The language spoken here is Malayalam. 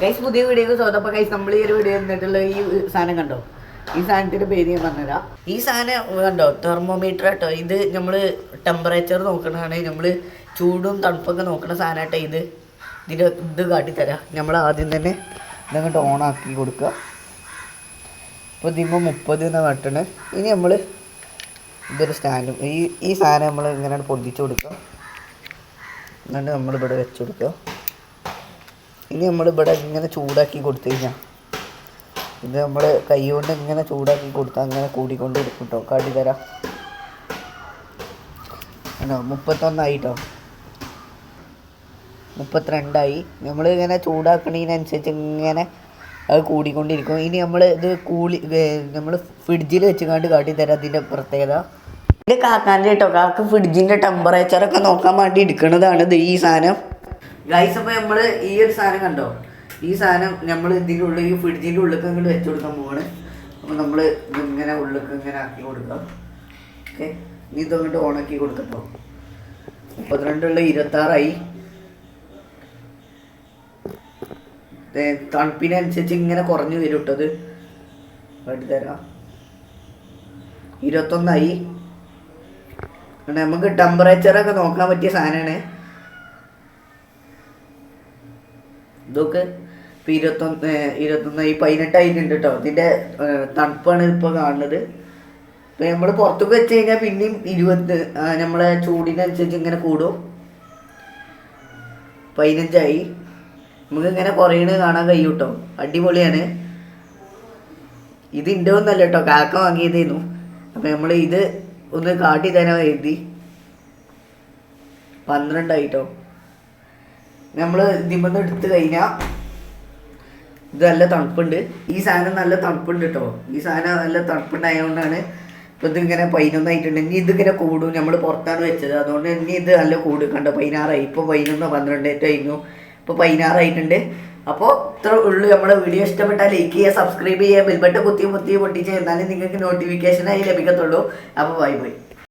ഗൈസ് പുതിയ വീഡിയോ ചോദപ്പോൾ ഗൈസ് നമ്മൾ ഈ ഒരു വീഡിയോ എന്നിട്ടുള്ള ഈ സാധനം കണ്ടോ? ഈ സാധനത്തിൻ്റെ പേര് ഞാൻ പറഞ്ഞുതരാം. ഈ സാധനം കണ്ടോ, തെർമോമീറ്റർ കേട്ടോ. ഇത് നമ്മൾ ടെമ്പറേച്ചർ നോക്കണതാണ്, നമ്മൾ ചൂടും തണുപ്പൊക്കെ നോക്കണ സാധനം കേട്ടോ. ഇത് കാട്ടിത്തരാം. നമ്മൾ ആദ്യം തന്നെ ഇതങ്ങോട്ട് ഓണാക്കി കൊടുക്കുക. ഇപ്പോൾ ഇതിമ്പോൾ 30 എന്നാണ് കാട്ടണത്. ഇനി നമ്മൾ ഇതൊരു സ്റ്റാൻഡും ഈ സാധനം നമ്മൾ ഇങ്ങനെ പൊന്തിച്ച് കൊടുക്കുക. എന്നിട്ട് നമ്മളിവിടെ വെച്ച് കൊടുക്കുക. ഇനി നമ്മളിവിടെ ഇങ്ങനെ ചൂടാക്കി കൊടുത്തു കഴിഞ്ഞാൽ ഇത് നമ്മൾ കൈ കൊണ്ട് ഇങ്ങനെ ചൂടാക്കി കൊടുത്താൽ അങ്ങനെ കൂടിക്കൊണ്ട് എടുക്കും കേട്ടോ. കാട്ടി തരാം. 31 കേട്ടോ, 32. നമ്മൾ ഇങ്ങനെ ചൂടാക്കണതിനനുസരിച്ച് ഇങ്ങനെ അത് കൂടിക്കൊണ്ടിരിക്കും. ഇനി നമ്മൾ ഇത് നമ്മൾ ഫ്രിഡ്ജിൽ വെച്ചുകൊണ്ട് കാട്ടിത്തരാം. അതിൻ്റെ പ്രത്യേകത ഇത് കാക്കാൻ്റെ കേട്ടോ. കാക്ക ഫ്രിഡ്ജിൻ്റെ ടെമ്പറേച്ചറൊക്കെ നോക്കാൻ വേണ്ടി എടുക്കുന്നതാണ് ഇത് ഈ സാധനം. ഗൈസ് അപ്പോൾ നമ്മൾ ഈ ഒരു സാധനം കണ്ടോ, ഈ സാധനം നമ്മൾ ഇതിൻ്റെ ഉള്ളിൽ ഈ ഫ്രിഡ്ജിൻ്റെ ഉള്ളിൽ ഇങ്ങോട്ട് വെച്ച് കൊടുക്കാൻ പോവാണ്. അപ്പോൾ നമ്മൾ ഇതിങ്ങനെ ഉള്ളിൽ ഇങ്ങനെ ആക്കി കൊടുക്കാം. ഓക്കെ, ഇനി ഇതങ്ങോട്ട് ഓണാക്കി കൊടുക്കട്ടോ. 32 26. തണുപ്പിനനുസരിച്ച് ഇങ്ങനെ കുറഞ്ഞു വരും കേട്ടോ. അത് കാട്ടിത്തരാം. 21. നമുക്ക് ടെമ്പറേച്ചറൊക്കെ നോക്കാൻ പറ്റിയ സാധനമാണ് ഇതൊക്കെ. ഇപ്പോൾ 21 18 ആയിട്ടുണ്ട് കേട്ടോ. ഇതിൻ്റെ തണുപ്പാണ് ഇപ്പോൾ കാണുന്നത്. ഇപ്പോൾ നമ്മൾ പുറത്തേക്ക് വെച്ച് കഴിഞ്ഞാൽ പിന്നെയും 20 നമ്മളെ ചൂടിനനുസരിച്ച് ഇങ്ങനെ കൂടും. 15. നമുക്ക് ഇങ്ങനെ കുറയണത് കാണാൻ കഴിയും കേട്ടോ. അടിപൊളിയാണ്. ഇത് എൻ്റെ ഒന്നല്ല കേട്ടോ, കാക്ക വാങ്ങിയതായിരുന്നു. അപ്പോൾ നമ്മൾ ഇത് ഒന്ന് കാട്ടി തരാൻ എഴുതി. 12 കേട്ടോ. നമ്മൾ ഇതിമെന്ന് എടുത്ത് കഴിഞ്ഞാൽ ഇത് നല്ല തണുപ്പുണ്ട്. ഈ സാധനം നല്ല തണുപ്പുണ്ട് കേട്ടോ. ഈ സാധനം നല്ല തണുപ്പുണ്ടായതുകൊണ്ടാണ് ഇപ്പോൾ ഇതിങ്ങനെ 11 ആയിട്ടുണ്ട്. ഇനി ഇതിങ്ങനെ കൂടും. നമ്മൾ പുറത്താണ് വെച്ചത്, അതുകൊണ്ട് ഇനി ഇത് നല്ല കൂടും. കണ്ടോ 16. ഇപ്പോൾ 11 12 ആയിരുന്നു. ഇപ്പോൾ 16 ആയിട്ടുണ്ട്. അപ്പോൾ ഇത്ര ഉള്ളൂ. നമ്മുടെ വീഡിയോ ഇഷ്ടപ്പെട്ടാൽ ലൈക്ക് ചെയ്യുക, സബ്സ്ക്രൈബ് ചെയ്യുക, ബെൽബട്ടൺ കുത്തി പൊട്ടിച്ച് എന്നാലും നിങ്ങൾക്ക് നോട്ടിഫിക്കേഷനായി ലഭിക്കത്തുള്ളൂ. അപ്പോൾ ബൈ ബൈ.